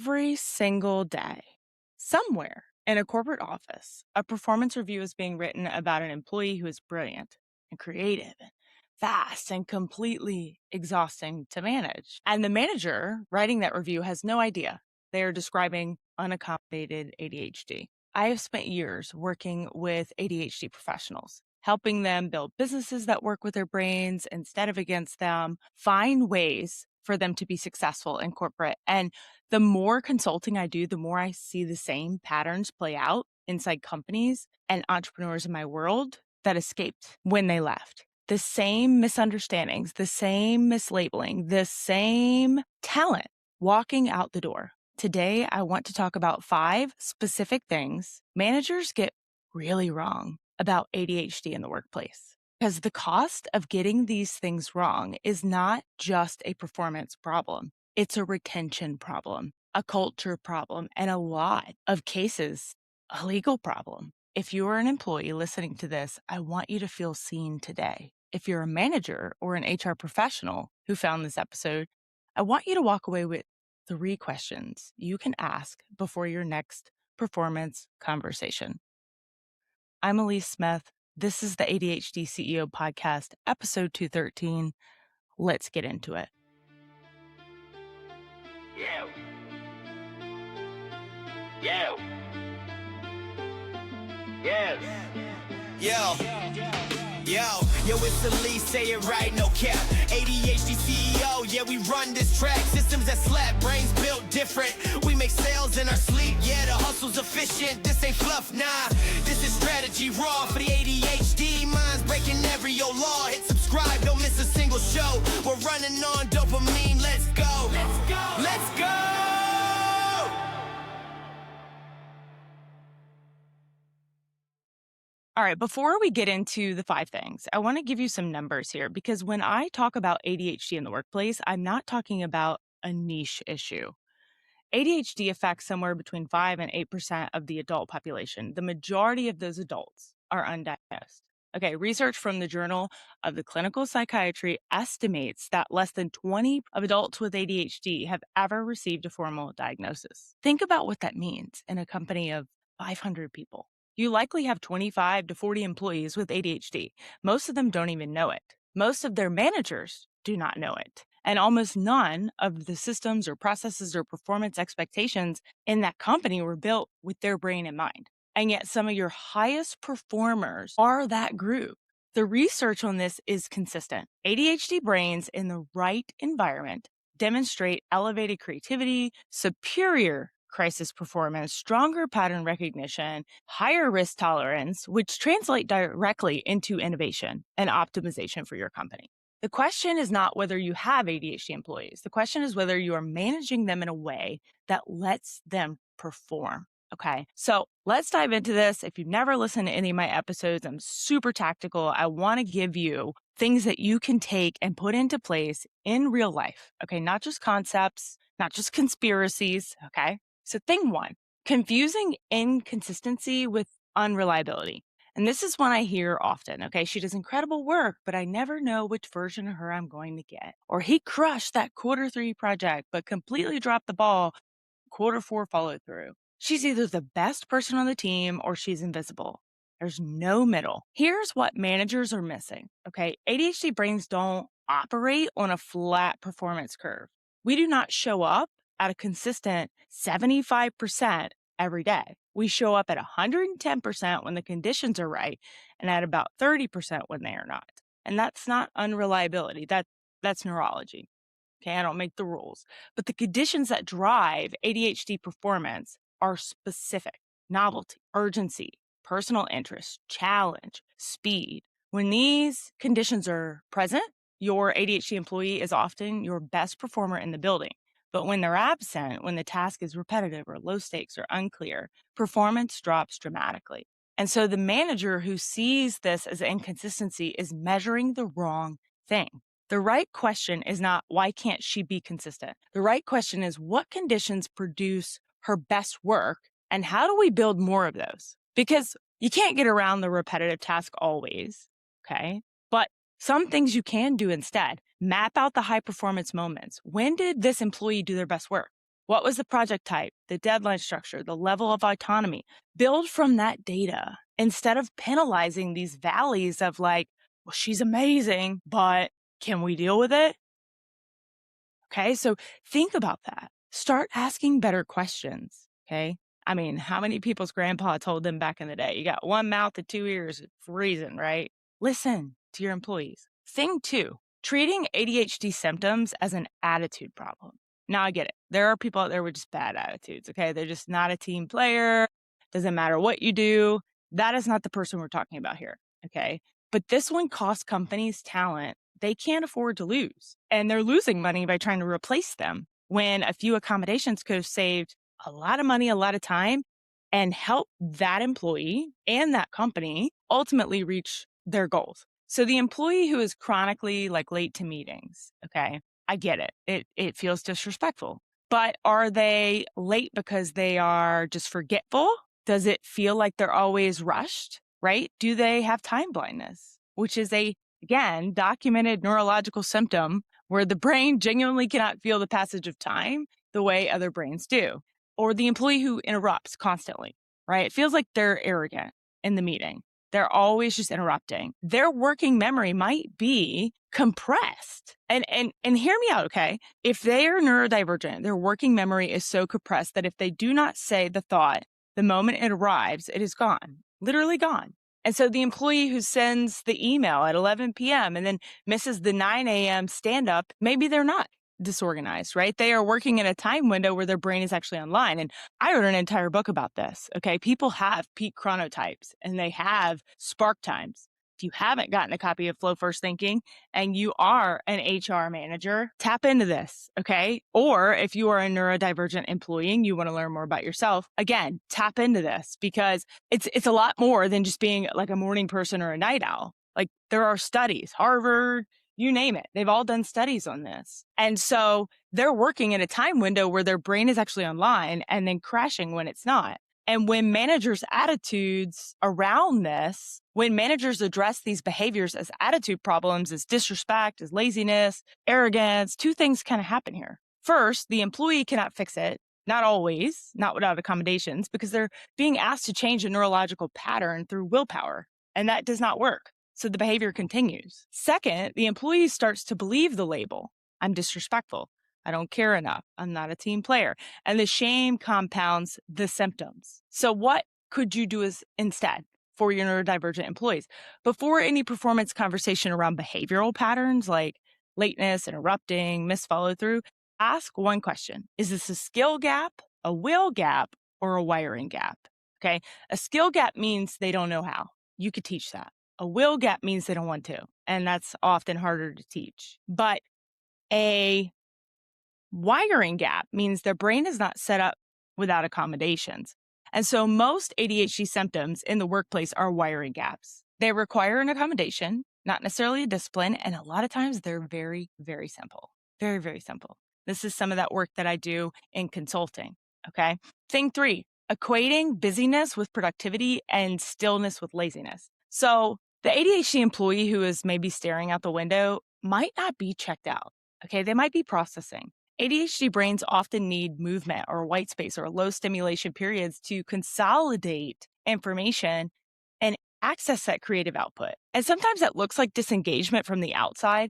Every single day, somewhere in a corporate office, a performance review is being written about an employee who is brilliant and creative and fast and completely exhausting to manage. And the manager writing that review has no idea. They are describing unaccommodated ADHD. I have spent years working with ADHD professionals, helping them build businesses that work with their brains instead of against them, find ways for them to be successful in corporate. And the more consulting I do, the more I see the same patterns play out inside companies and entrepreneurs in my world that escaped when they left. The same misunderstandings, the same mislabeling, the same talent walking out the door. Today, I want to talk about 5 specific things managers get really wrong about ADHD in the workplace. Because the cost of getting these things wrong is not just a performance problem. It's a retention problem, a culture problem, and a lot of cases, a legal problem. If you are an employee listening to this, I want you to feel seen today. If you're a manager or an HR professional who found this episode, I want you to walk away with 3 questions you can ask before your next performance conversation. I'm Alyece Smith. This is the ADHD CEO podcast, episode 213. Let's get into it. Yo. Yo. Yes. Yo, it's Alyece, say it right, no cap. ADHD CEO, yeah, we run this track. Systems that slap, brains built different. We make sales in our sleep, yeah, the hustle's efficient. This ain't fluff, nah, this is strategy raw for the ADHD. Minds breaking every law. Hit subscribe, don't miss a single show. We're running on dopamine, let's go. Let's go. Let's go. All right, before we get into the 5 things, I want to give you some numbers here because when I talk about ADHD in the workplace, I'm not talking about a niche issue. ADHD affects somewhere between 5 and 8% of the adult population. The majority of those adults are undiagnosed. Okay, research from the Journal of the Clinical Psychiatry estimates that less than 20 of adults with ADHD have ever received a formal diagnosis. Think about what that means in a company of 500 people. You likely have 25 to 40 employees with ADHD. Most of them don't even know it. Most of their managers do not know it. And almost none of the systems or processes or performance expectations in that company were built with their brain in mind. And yet some of your highest performers are that group. The research on this is consistent. ADHD brains in the right environment demonstrate elevated creativity, superior crisis performance, stronger pattern recognition, higher risk tolerance, which translate directly into innovation and optimization for your company. The question is not whether you have ADHD employees. The question is whether you are managing them in a way that lets them perform. Okay, so let's dive into this. If you've never listened to any of my episodes, I'm super tactical. I want to give you things that you can take and put into place in real life. Okay, not just concepts, not just conspiracies. Okay, so thing 1, confusing inconsistency with unreliability. And this is one I hear often. Okay, she does incredible work, but I never know which version of her I'm going to get. Or he crushed that Q3 project, but completely dropped the ball. Q4 follow through. She's either the best person on the team or she's invisible. There's no middle. Here's what managers are missing. Okay, ADHD brains don't operate on a flat performance curve. We do not show up at a consistent 75% every day. We show up at 110% when the conditions are right and at about 30% when they are not. And that's not unreliability. That's neurology. Okay, I don't make the rules. But the conditions that drive ADHD performance are specific: novelty, urgency, personal interest, challenge, speed. When these conditions are present, your ADHD employee is often your best performer in the building. But when they're absent, when the task is repetitive or low stakes or unclear, performance drops dramatically. And so the manager who sees this as inconsistency is measuring the wrong thing. The right question is not, why can't she be consistent? The right question is, what conditions produce her best work and how do we build more of those? Because you can't get around the repetitive task always, okay? But some things you can do instead. Map out the high performance moments. When did this employee do their best work? What was the project type, the deadline structure, the level of autonomy? Build from that data instead of penalizing these valleys of like, well, she's amazing, but can we deal with it? Okay, so think about that. Start asking better questions. Okay. I mean, how many people's grandpa told them back in the day, you got one mouth and two ears for a reason, right? Listen to your employees. Thing two, treating ADHD symptoms as an attitude problem. Now I get it. There are people out there with just bad attitudes. Okay. They're just not a team player. Doesn't matter what you do. That is not the person we're talking about here. Okay. But this one costs companies talent they can't afford to lose. And they're losing money by trying to replace them when a few accommodations could have saved a lot of money, a lot of time, and help that employee and that company ultimately reach their goals. So the employee who is chronically like late to meetings, okay, I get it. It feels disrespectful. But are they late because they are just forgetful? Does it feel like they're always rushed? Right? Do they have time blindness, which is a again, documented neurological symptom where the brain genuinely cannot feel the passage of time the way other brains do. Or the employee who interrupts constantly, right? It feels like they're arrogant in the meeting. They're always just interrupting. Their working memory might be compressed. And hear me out, okay? If they are neurodivergent, their working memory is so compressed that if they do not say the thought the moment it arrives, it is gone, literally gone. And so the employee who sends the email at 11 p.m. and then misses the 9 a.m. stand up, maybe they're not disorganized, right? They are working in a time window where their brain is actually online. And I wrote an entire book about this. Okay. People have peak chronotypes and they have spark times. If you haven't gotten a copy of Flow First Thinking and you are an HR manager, tap into this. Okay. Or if you are a neurodivergent employee and you want to learn more about yourself, again, tap into this because it's a lot more than just being like a morning person or a night owl. Like there are studies, Harvard, you name it. They've all done studies on this. And so they're working in a time window where their brain is actually online and then crashing when it's not. And when managers' attitudes around this, when managers address these behaviors as attitude problems, as disrespect, as laziness, arrogance, two things kind of happen here. First, the employee cannot fix it. Not always, not without accommodations, because they're being asked to change a neurological pattern through willpower, and that does not work. So the behavior continues. Second, the employee starts to believe the label. I'm disrespectful. I don't care enough. I'm not a team player. And the shame compounds the symptoms. So what could you do instead for your neurodivergent employees? Before any performance conversation around behavioral patterns like lateness, interrupting, missed follow through, ask one question. Is this a skill gap, a will gap, or a wiring gap? Okay. A skill gap means they don't know how. You could teach that. A will gap means they don't want to. And that's often harder to teach. But a wiring gap means their brain is not set up without accommodations. And so most ADHD symptoms in the workplace are wiring gaps. They require an accommodation, not necessarily a discipline. And a lot of times they're very, very simple. Very, very simple. This is some of that work that I do in consulting. Okay. Thing three, equating busyness with productivity and stillness with laziness. So the ADHD employee who is maybe staring out the window might not be checked out. Okay. They might be processing. ADHD brains often need movement or white space or low stimulation periods to consolidate information and access that creative output. And sometimes that looks like disengagement from the outside.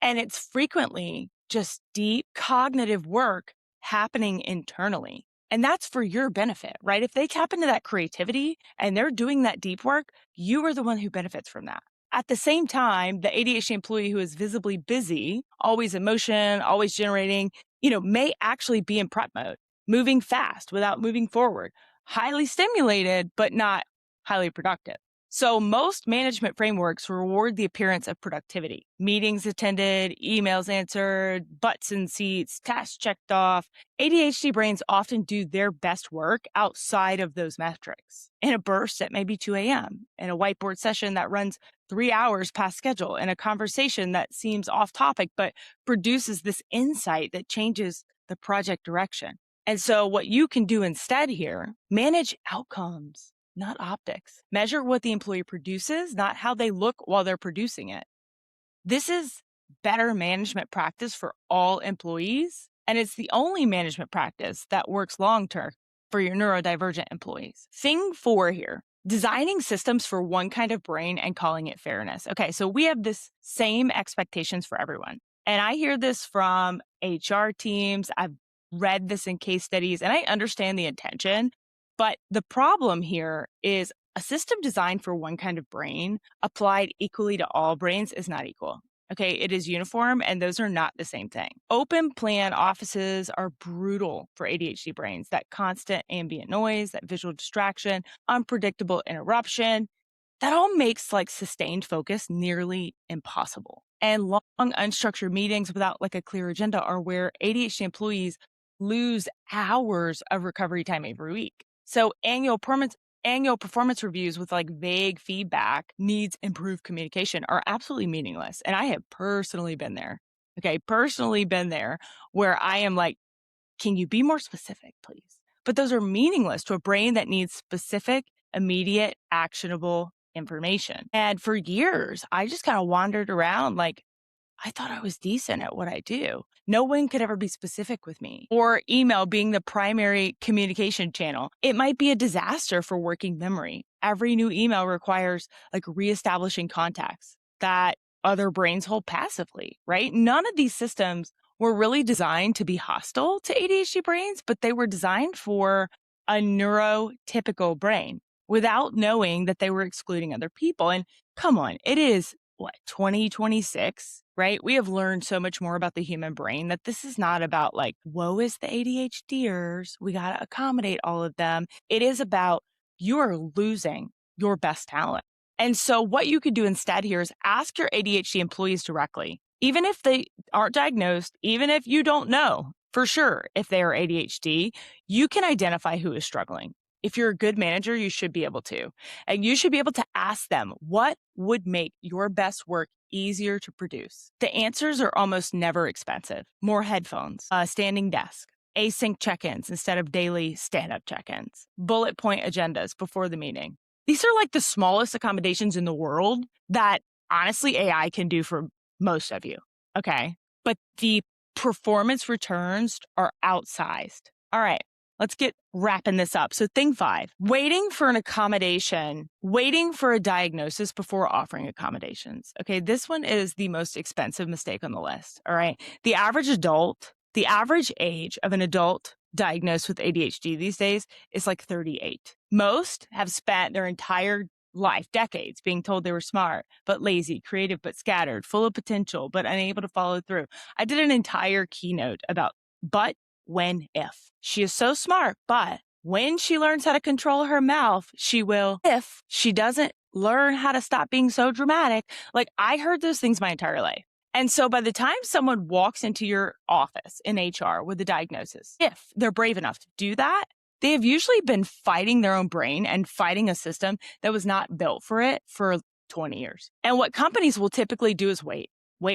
And it's frequently just deep cognitive work happening internally. And that's for your benefit, right? If they tap into that creativity and they're doing that deep work, you are the one who benefits from that. At the same time, the ADHD employee who is visibly busy, always in motion, always generating, may actually be in prep mode, moving fast without moving forward, highly stimulated, but not highly productive. So most management frameworks reward the appearance of productivity. Meetings attended, emails answered, butts in seats, tasks checked off. ADHD brains often do their best work outside of those metrics. In a burst at maybe 2 a.m., in a whiteboard session that runs 3 hours past schedule, in a conversation that seems off topic but produces this insight that changes the project direction. And so what you can do instead here, manage outcomes, not optics. Measure what the employee produces, not how they look while they're producing it. This is better management practice for all employees And it's the only management practice that works long term for your neurodivergent employees. Thing four here, designing systems for one kind of brain and calling it fairness. Okay, so we have this same expectations for everyone. And I hear this from HR teams. I've read this in case studies and I understand the intention. But the problem here is a system designed for one kind of brain applied equally to all brains is not equal. Okay, it is uniform, and those are not the same thing. Open plan offices are brutal for ADHD brains. That constant ambient noise, that visual distraction, unpredictable interruption, that all makes like sustained focus nearly impossible. And long, unstructured meetings without like a clear agenda are where ADHD employees lose hours of recovery time every week. So annual performance reviews with like vague feedback needs improved communication are absolutely meaningless. And I have personally been there. Okay, personally been there where I am like, can you be more specific, please? But those are meaningless to a brain that needs specific, immediate, actionable information. And for years, I just kind of wandered around like, I thought I was decent at what I do. No one could ever be specific with me. Or email being the primary communication channel. It might be a disaster for working memory. Every new email requires like reestablishing contacts that other brains hold passively, right? None of these systems were really designed to be hostile to ADHD brains, but they were designed for a neurotypical brain without knowing that they were excluding other people. And come on, it is what, 2026, right? We have learned so much more about the human brain that this is not about like, woe is the ADHDers. We got to accommodate all of them. It is about you are losing your best talent. And so what you could do instead here is ask your ADHD employees directly, even if they aren't diagnosed, even if you don't know for sure if they are ADHD, you can identify who is struggling. If you're a good manager, you should be able to. And you should be able to ask them, what would make your best work easier to produce? The answers are almost never expensive. More headphones, a standing desk, async check-ins instead of daily stand-up check-ins, bullet point agendas before the meeting. These are like the smallest accommodations in the world that honestly AI can do for most of you, okay? But the performance returns are outsized. All right. Let's get wrapping this up. So thing five, waiting for an accommodation, waiting for a diagnosis before offering accommodations. Okay, this one is the most expensive mistake on the list. All right. The average age of an adult diagnosed with ADHD these days is like 38. Most have spent their entire life, decades, being told they were smart, but lazy, creative, but scattered, full of potential, but unable to follow through. I did an entire keynote about but when if. She is so smart, but when she learns how to control her mouth, she will. If she doesn't learn how to stop being so dramatic, like I heard those things my entire life. And so by the time someone walks into your office in HR with a diagnosis, if they're brave enough to do that, they have usually been fighting their own brain and fighting a system that was not built for it for 20 years. And what companies will typically do is wait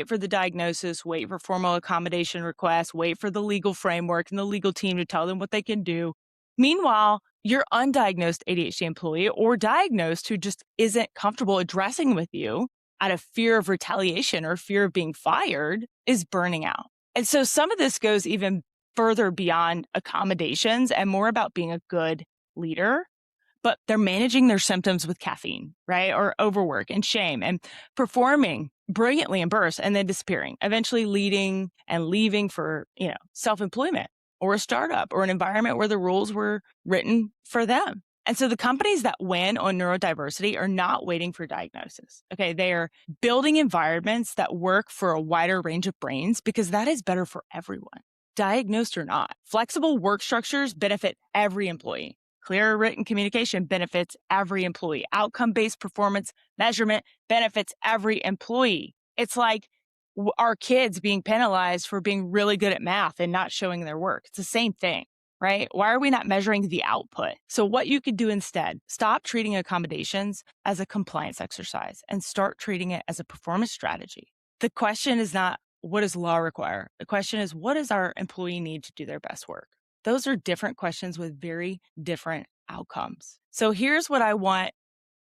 for the diagnosis, wait for formal accommodation requests, wait for the legal framework and the legal team to tell them what they can do. Meanwhile, your undiagnosed ADHD employee or diagnosed who just isn't comfortable addressing with you out of fear of retaliation or fear of being fired is burning out. And so some of this goes even further beyond accommodations and more about being a good leader, but they're managing their symptoms with caffeine, right? Or overwork and shame and performing brilliantly in bursts and then disappearing, eventually leading and leaving for, self-employment or a startup or an environment where the rules were written for them. And so the companies that win on neurodiversity are not waiting for diagnosis. Okay. They are building environments that work for a wider range of brains because that is better for everyone, diagnosed or not. Flexible work structures benefit every employee. Clear written communication benefits every employee. Outcome-based performance measurement benefits every employee. It's like our kids being penalized for being really good at math and not showing their work. It's the same thing, right? Why are we not measuring the output? So what you could do instead, stop treating accommodations as a compliance exercise and start treating it as a performance strategy. The question is not, what does law require? The question is, what does our employee need to do their best work? Those are different questions with very different outcomes. So here's what I want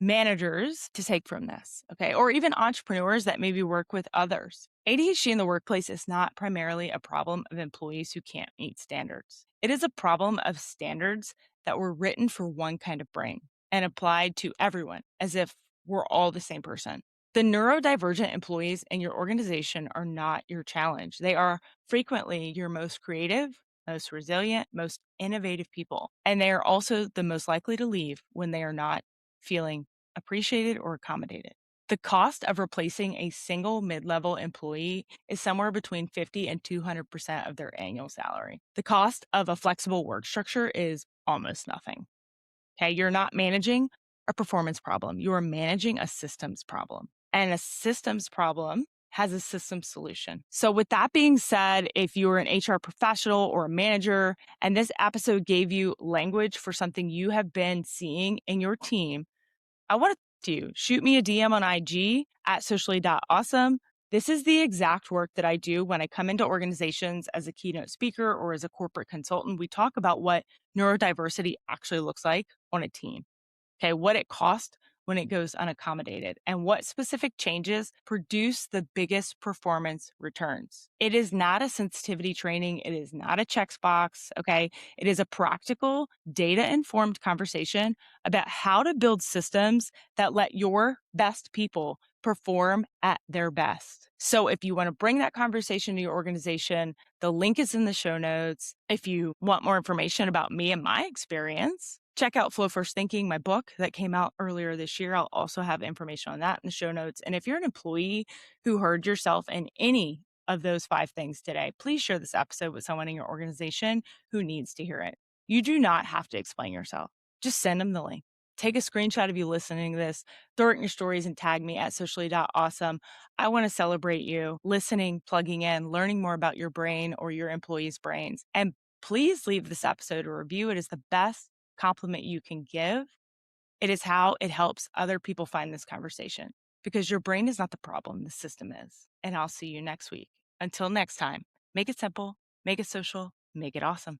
managers to take from this, okay? Or even entrepreneurs that maybe work with others. ADHD in the workplace is not primarily a problem of employees who can't meet standards. It is a problem of standards that were written for one kind of brain and applied to everyone as if we're all the same person. The neurodivergent employees in your organization are not your challenge. They are frequently your most creative, most resilient, most innovative people. And they are also the most likely to leave when they are not feeling appreciated or accommodated. The cost of replacing a single mid level employee is somewhere between 50 and 200% of their annual salary. The cost of a flexible work structure is almost nothing. Okay. You're not managing a performance problem, you are managing a systems problem. And a systems problem has a systems solution. So, with that being said, if you're an HR professional or a manager, and this episode gave you language for something you have been seeing in your team, I want to you shoot me a DM on IG at socially.awesome. This is the exact work that I do when I come into organizations as a keynote speaker or as a corporate consultant. We talk about what neurodiversity actually looks like on a team. Okay, what it costs when it goes unaccommodated and what specific changes produce the biggest performance returns. It is not a sensitivity training. It is not a checkbox. Okay, it is a practical, data informed conversation about how to build systems that let your best people perform at their best. So, if you want to bring that conversation to your organization, the link is in the show notes. If you want more information about me and my experience, check out Flow First Thinking, my book that came out earlier this year. I'll also have information on that in the show notes. And if you're an employee who heard yourself in any of those 5 things today, please share this episode with someone in your organization who needs to hear it. You do not have to explain yourself. Just send them the link. Take a screenshot of you listening to this, throw it in your stories and tag me at socially.awesome. I want to celebrate you listening, plugging in, learning more about your brain or your employees' brains. And please leave this episode a review. It is the best compliment you can give. It is how it helps other people find this conversation because your brain is not the problem, the system is. And I'll see you next week. Until next time, make it simple, make it social, make it awesome.